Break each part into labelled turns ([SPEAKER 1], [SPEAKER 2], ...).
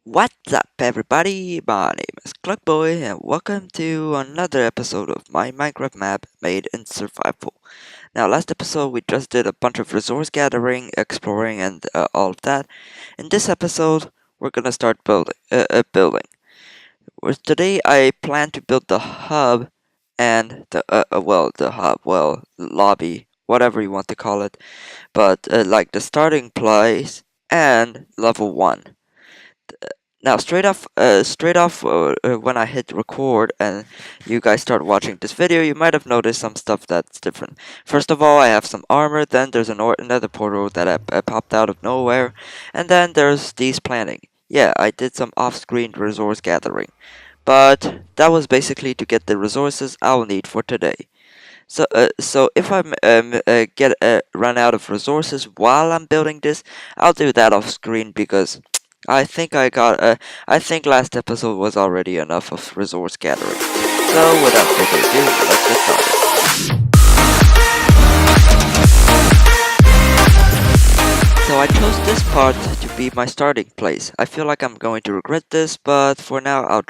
[SPEAKER 1] What's up, everybody? My name is Cluckboy, and welcome to another episode of my Minecraft map made in survival. Now, last episode we just did a bunch of resource gathering, exploring, and all of that. In this episode, we're gonna start building. Today, I plan to build the hub and the lobby, whatever you want to call it, but like the starting place and level 1. Now, when I hit record and you guys start watching this video, you might have noticed some stuff that's different. First of all, I have some armor. Then there's another portal that popped out of nowhere, and then there's these planting. Yeah, I did some off-screen resource gathering, but that was basically to get the resources I'll need for today. So if I get run out of resources while I'm building this, I'll do that off screen because I think I think last episode was already enough of resource gathering. So without further ado, let's get started. So I chose this part to be my starting place. I feel like I'm going to regret this, but for now I'll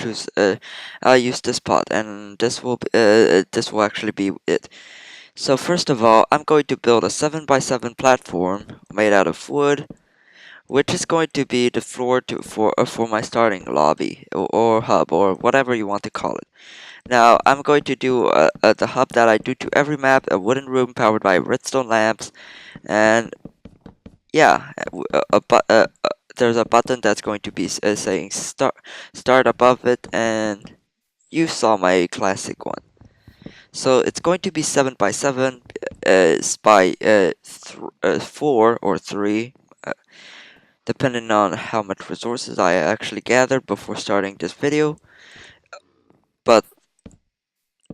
[SPEAKER 1] use this part, and this will actually be it. So first of all, I'm going to build a 7x7 platform made out of wood, which is going to be the floor for my starting lobby or hub or whatever you want to call it. Now I'm going to do the hub that I do to every map, a wooden room powered by redstone lamps, and yeah, there's a button that's going to be saying start above it, and you saw my classic one. So it's going to be 7x7 by 4 or 3, depending on how much resources I actually gathered before starting this video. But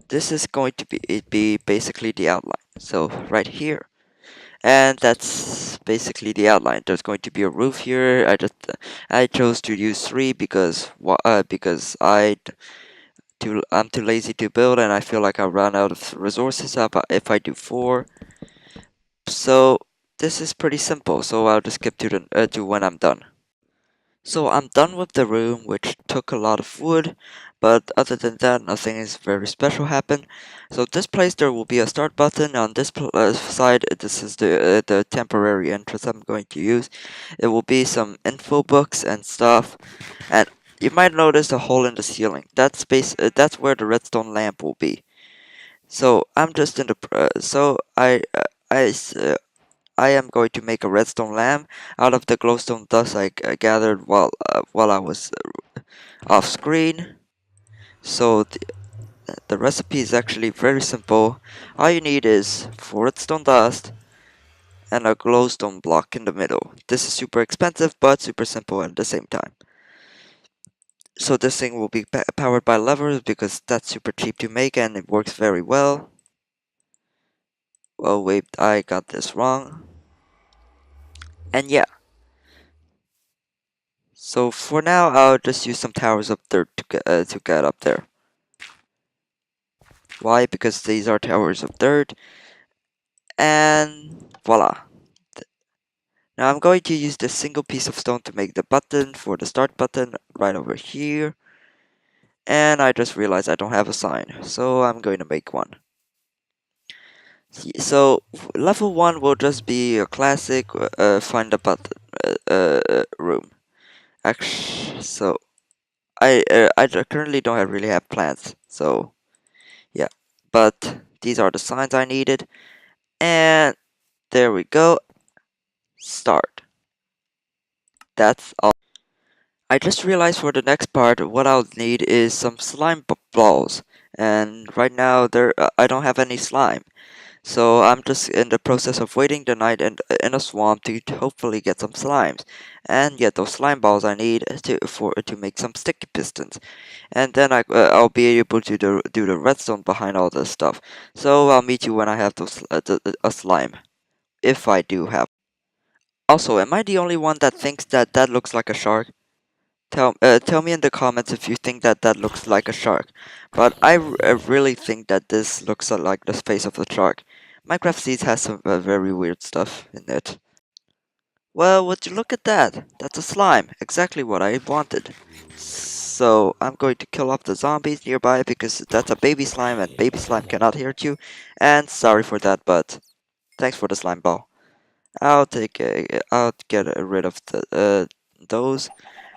[SPEAKER 1] this is going to be basically the outline. So right here. And that's basically the outline. There's going to be a roof here. I chose to use 3 because I'm too lazy to build, and I feel like I'll run out of resources if I do 4. So this is pretty simple. So I'll just skip to when I'm done. So I'm done with the room, which took a lot of wood, but other than that, nothing is very special happened. So this place there will be a start button on this side. This is the temporary entrance I'm going to use. It will be some info books and stuff, and you might notice a hole in the ceiling. That's where the redstone lamp will be. So I'm just in the so I am going to make a redstone lamp out of the glowstone dust I gathered while I was off screen. So the recipe is actually very simple. All you need is 4 redstone dust and a glowstone block in the middle. This is super expensive but super simple at the same time. So this thing will be powered by levers because that's super cheap to make and it works very well. Well, wait, I got this wrong. And yeah. So for now, I'll just use some towers of dirt to get up there. Why? Because these are towers of dirt. And voila. Now I'm going to use this single piece of stone to make the button for the start button right over here. And I just realized I don't have a sign, so I'm going to make one. So level 1 will just be a classic find a button room. Actually, so I currently don't really have plans, so yeah. But these are the signs I needed, and there we go. Start. That's all. I just realized for the next part, what I'll need is some slime balls, and right now I don't have any slime. So I'm just in the process of waiting the night in a swamp to hopefully get some slimes, and get those slime balls I need to make some sticky pistons, and then I'll be able to do the redstone behind all this stuff. So I'll meet you when I have a slime, if I do have. Also, am I the only one that thinks that that looks like a shark? Tell me in the comments if you think that that looks like a shark. But I really think that this looks like the face of a shark. Minecraft Seeds has some very weird stuff in it. Well, would you look at that? That's a slime, exactly what I wanted. So, I'm going to kill off the zombies nearby because that's a baby slime and baby slime cannot hurt you. And sorry for that, but thanks for the slime ball. I'll get rid of those.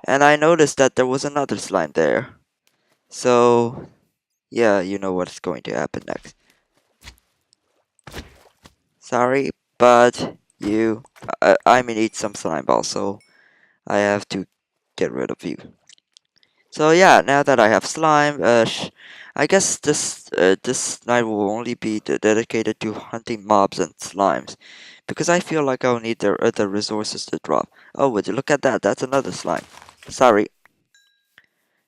[SPEAKER 1] And I noticed that there was another slime there. So, yeah, you know what's going to happen next. Sorry, but I may need some slime balls, so I have to get rid of you. So yeah, now that I have slime, I guess this night will only be dedicated to hunting mobs and slimes, because I feel like I'll need the resources to drop. Oh, would you look at that? That's another slime. Sorry,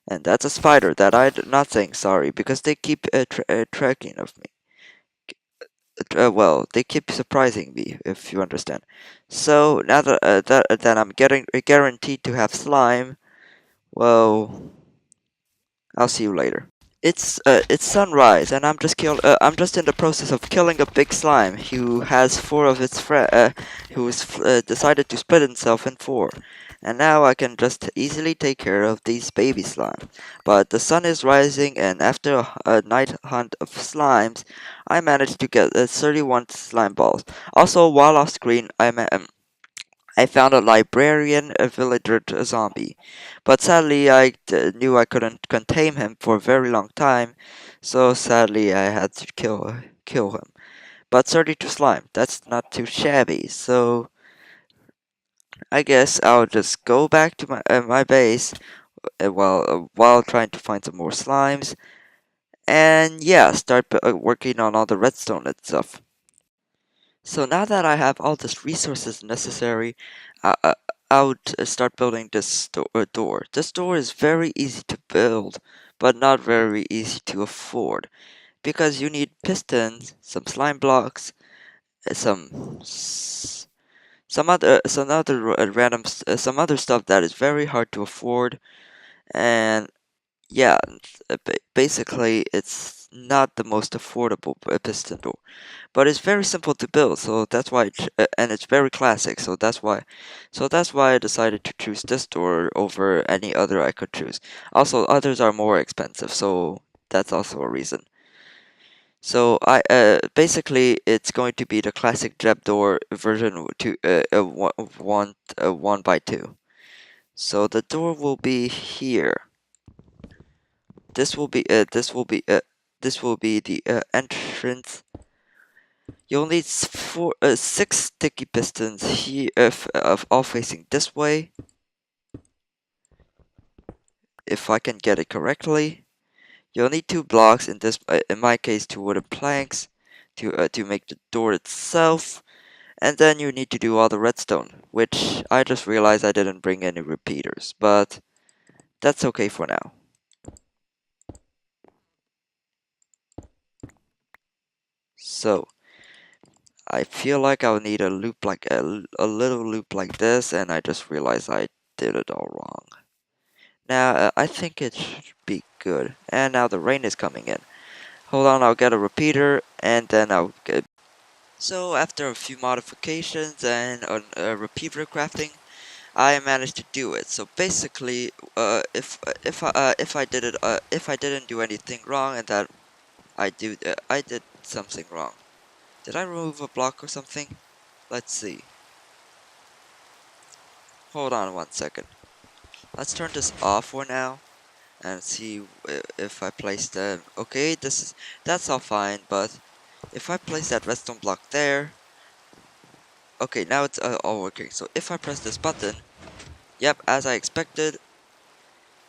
[SPEAKER 1] and that's a spider that I'm not saying sorry because they keep tracking of me. Well, they keep surprising me, if you understand. So now that I'm getting guaranteed to have slime, well, I'll see you later. It's sunrise, and I'm just in the process of killing a big slime who has four of its decided to split himself in four, and now I can just easily take care of these baby slime. But the sun is rising, and after a night hunt of slimes, I managed to get 31 slime balls. Also, while off screen, I found a librarian, a villager, a zombie. But sadly, knew I couldn't contain him for a very long time, so sadly I had to kill him. But 32 slime, that's not too shabby, so I guess I'll just go back to my base while trying to find some more slimes, and yeah, start working on all the redstone and stuff. So now that I have all the resources necessary, I, I, I would start building this door. This door is very easy to build, but not very easy to afford because you need pistons, some slime blocks, some other some other stuff that is very hard to afford, and yeah, basically it's not the most affordable piston door, but it's very simple to build, so that's why and it's very classic, so that's why I decided to choose this door over any other I could choose. Also, others are more expensive, so that's also a reason. So I basically it's going to be the classic Jeb door version one by two. So the door will be here. This will be this will be the entrance. You'll need six sticky pistons here, all facing this way. If I can get it correctly, you'll need two blocks. In my case, two wooden planks to make the door itself, and then you need to do all the redstone, which I just realized I didn't bring any repeaters, but that's okay for now. So I feel like I'll need a loop like a little loop like this, and I just realized I did it all wrong. Now, I think it should be good. And now the rain is coming in. Hold on, I'll get a repeater, and then I'll get... So, after a few modifications and a repeater crafting, I managed to do it. So basically, if I didn't do anything wrong, and that I did something wrong. Did I remove a block or something? Let's see. Hold on 1 second. Let's turn this off for now and see if I place them. Okay, that's all fine, but if I place that redstone block there, okay, now it's all working. So if I press this button, yep, as I expected,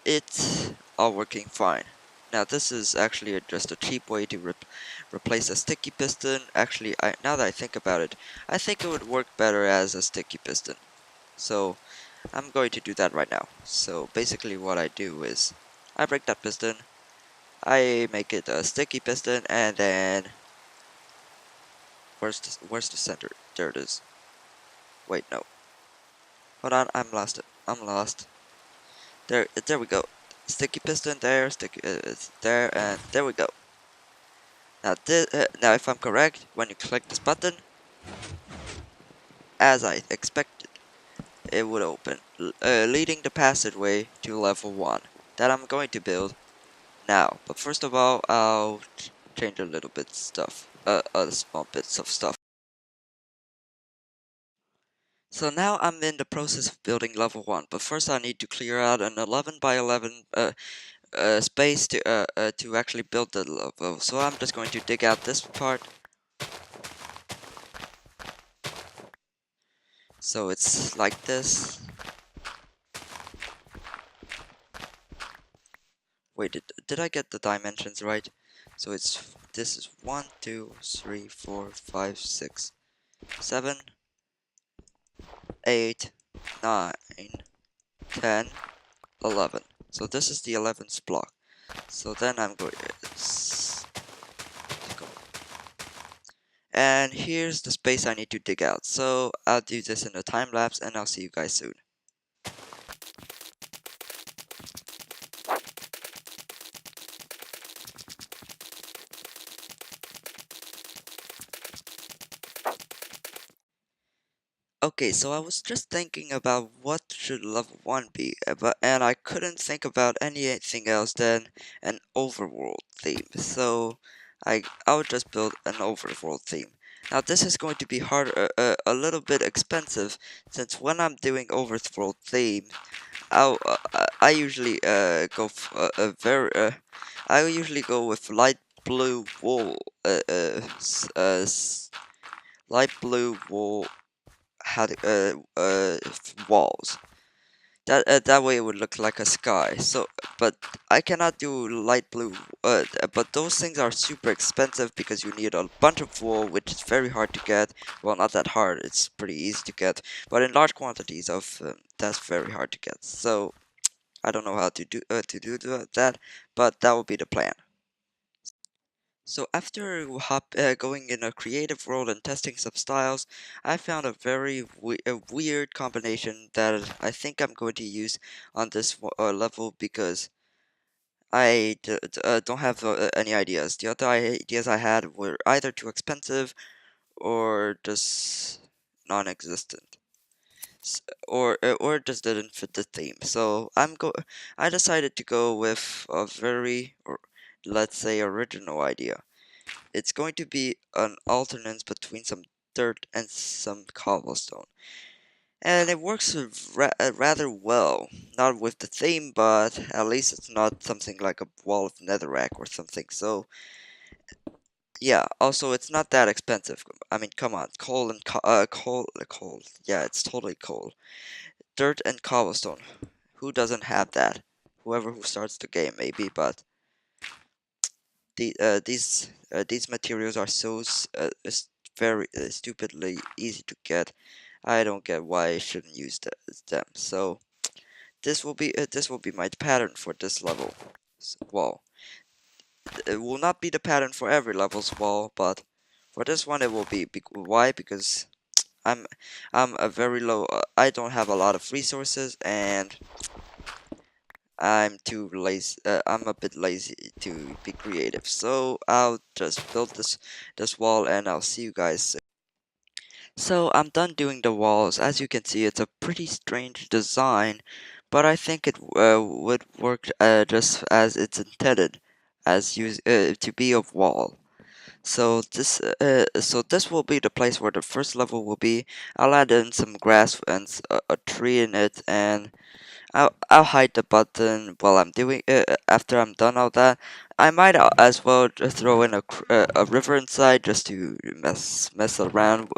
[SPEAKER 1] it's all working fine. Now this is actually just a cheap way to replace a sticky piston. Actually, now that I think about it, I think it would work better as a sticky piston. So I'm going to do that right now. So basically what I do is I break that piston, I make it a sticky piston, and then where's the center? There it is. Wait, no. Hold on, I'm lost. I'm lost. There we go. Sticky piston there, it's there, and there we go. Now if I'm correct, when you click this button, as I expected, it would open, leading the passageway to level 1 that I'm going to build now. But first of all, I'll change a little bit stuff, small bits of stuff. So now I'm in the process of building level 1, but first I need to clear out an 11 by 11 space to actually build the level. So I'm just going to dig out this part. So it's like this. Wait, did I get the dimensions right? So this is 1, 2, 3, 4, 5, 6, 7, 8, 9, 10, 11. So this is the 11th block. So then I'm going to go. And here's the space I need to dig out. So I'll do this in a time lapse and I'll see you guys soon. Okay, so I was just thinking about what should level 1 be, and I couldn't think about anything else than an overworld theme. So I would just build an overworld theme. Now this is going to be a little bit expensive, since when I'm doing overworld theme, I usually go a very I usually go with light blue wool light blue wool had walls. That way it would look like a sky. So, but I cannot do light blue. But those things are super expensive because you need a bunch of wool, which is very hard to get. Well, not that hard. It's pretty easy to get, but in large quantities of that's very hard to get. So I don't know how to do that, but that will be the plan. So after going in a creative world and testing some styles, I found a weird combination that I think I'm going to use on this level because don't have any ideas. The other ideas I had were either too expensive or just non-existent, or just didn't fit the theme. So I decided to go with a very, let's say, original idea. It's going to be an alternance between some dirt and some cobblestone. And it works rather well. Not with the theme, but at least it's not something like a wall of netherrack or something. So, yeah, also it's not that expensive. I mean, come on, coal. Yeah, it's totally coal. Dirt and cobblestone. Who doesn't have that? Whoever who starts the game, maybe, but these materials are so very stupidly easy to get. I don't get why I shouldn't use them. So this will be my pattern for this level wall. It will not be the pattern for every level's wall, but for this one it will be. Why? Because I'm I'm a very low. I don't have a lot of resources, and I'm too lazy. I'm a bit lazy to be creative, so I'll just build this wall, and I'll see you guys soon. So I'm done doing the walls. As you can see, it's a pretty strange design, but I think it would work just as it's intended, to be a wall. So this will be the place where the first level will be. I'll add in some grass and a tree in it, and I'll hide the button while I'm doing it. After I'm done all that, I might as well just throw in a river inside just to mess around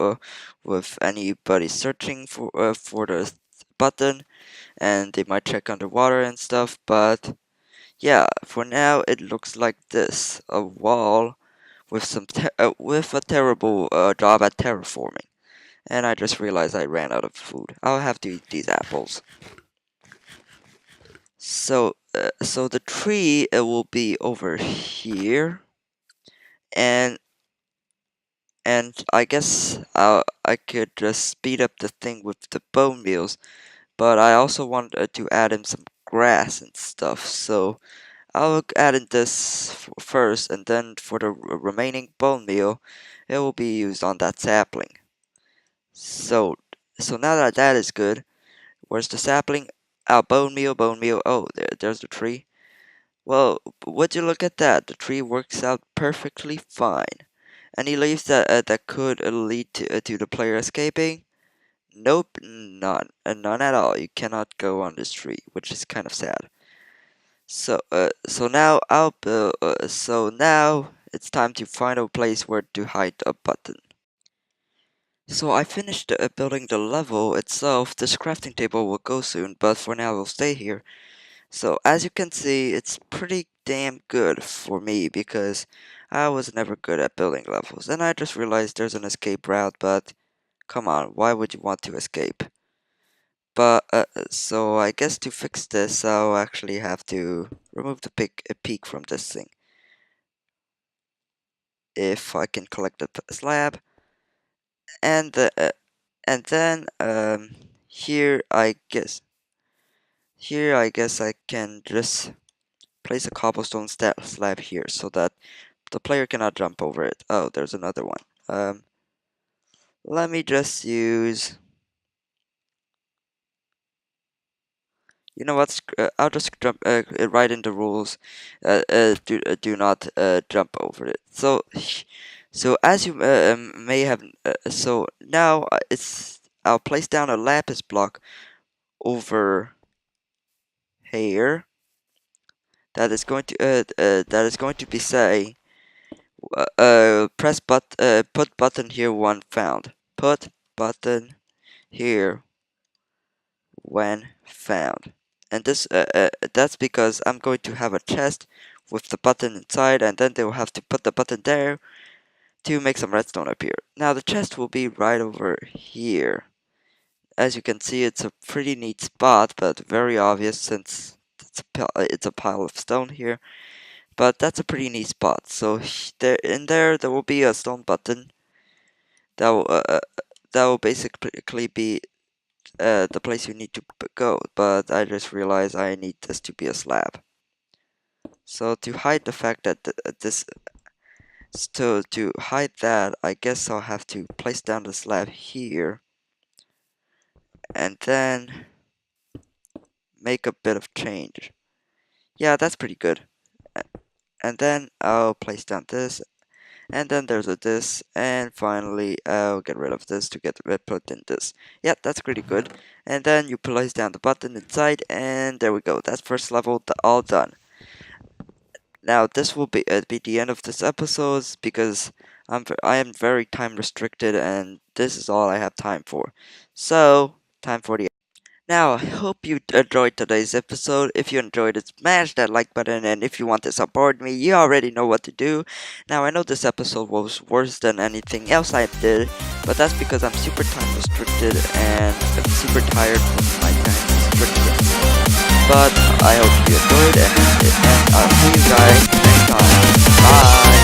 [SPEAKER 1] with anybody searching for the button, and they might check underwater and stuff. But yeah, for now it looks like this: a wall with with a terrible job at terraforming. And I just realized I ran out of food. I'll have to eat these apples. So the tree it will be over here, and I guess I could just speed up the thing with the bone meals, but I also want to add in some grass and stuff. So I'll add in this first, and then for the remaining bone meal, it will be used on that sapling. So so now that that is good, Where's the sapling? Oh, bone meal, bone meal. Oh, there's the tree. Well, would you look at that? The tree works out perfectly fine. Any leaves that could lead to the player escaping? Nope, none, none at all. You cannot go on this tree, which is kind of sad. So now it's time to find a place where to hide a button. So I finished building the level itself. This crafting table will go soon, but for now we'll stay here. So as you can see, it's pretty damn good for me because I was never good at building levels. And I just realized there's an escape route, but come on, why would you want to escape? But so I guess to fix this, I'll actually have to remove the peak from this thing. If I can collect the slab, and then here I guess I can just place a cobblestone slab here so that the player cannot jump over it. Oh, there's another one. Let me just use. You know what? I'll just jump write in the rules. Do not jump over it. So as you may have. So now I'll place down a lapis block over here. That is going to be say. Put button here when found. Put button here when found. And that's because I'm going to have a chest with the button inside, and then they will have to put the button there to make some redstone appear. Now the chest will be right over here. As you can see, it's a pretty neat spot, but very obvious since it's a pile of stone here. But that's a pretty neat spot. So there will be a stone button that will basically be the place you need to go, but I just realized I need this to be a slab. So to hide the fact that to hide that, I guess I'll have to place down the slab here, and then make a bit of change. Yeah, that's pretty good. And then I'll place down this, and then there's this, and finally I'll get rid of this to get put in this. Yeah, that's pretty good. And then you place down the button inside, and there we go. That's first level all done. Now this will be the end of this episode because I am very time restricted, and this is all I have time for. So time for the. Now, I hope you enjoyed today's episode. If you enjoyed it, smash that like button, and if you want to support me, you already know what to do. Now, I know this episode was worse than anything else I did, but that's because I'm super time restricted and I'm super tired from my time restrictions. But I hope you enjoyed, and I'll see you guys next time. Bye!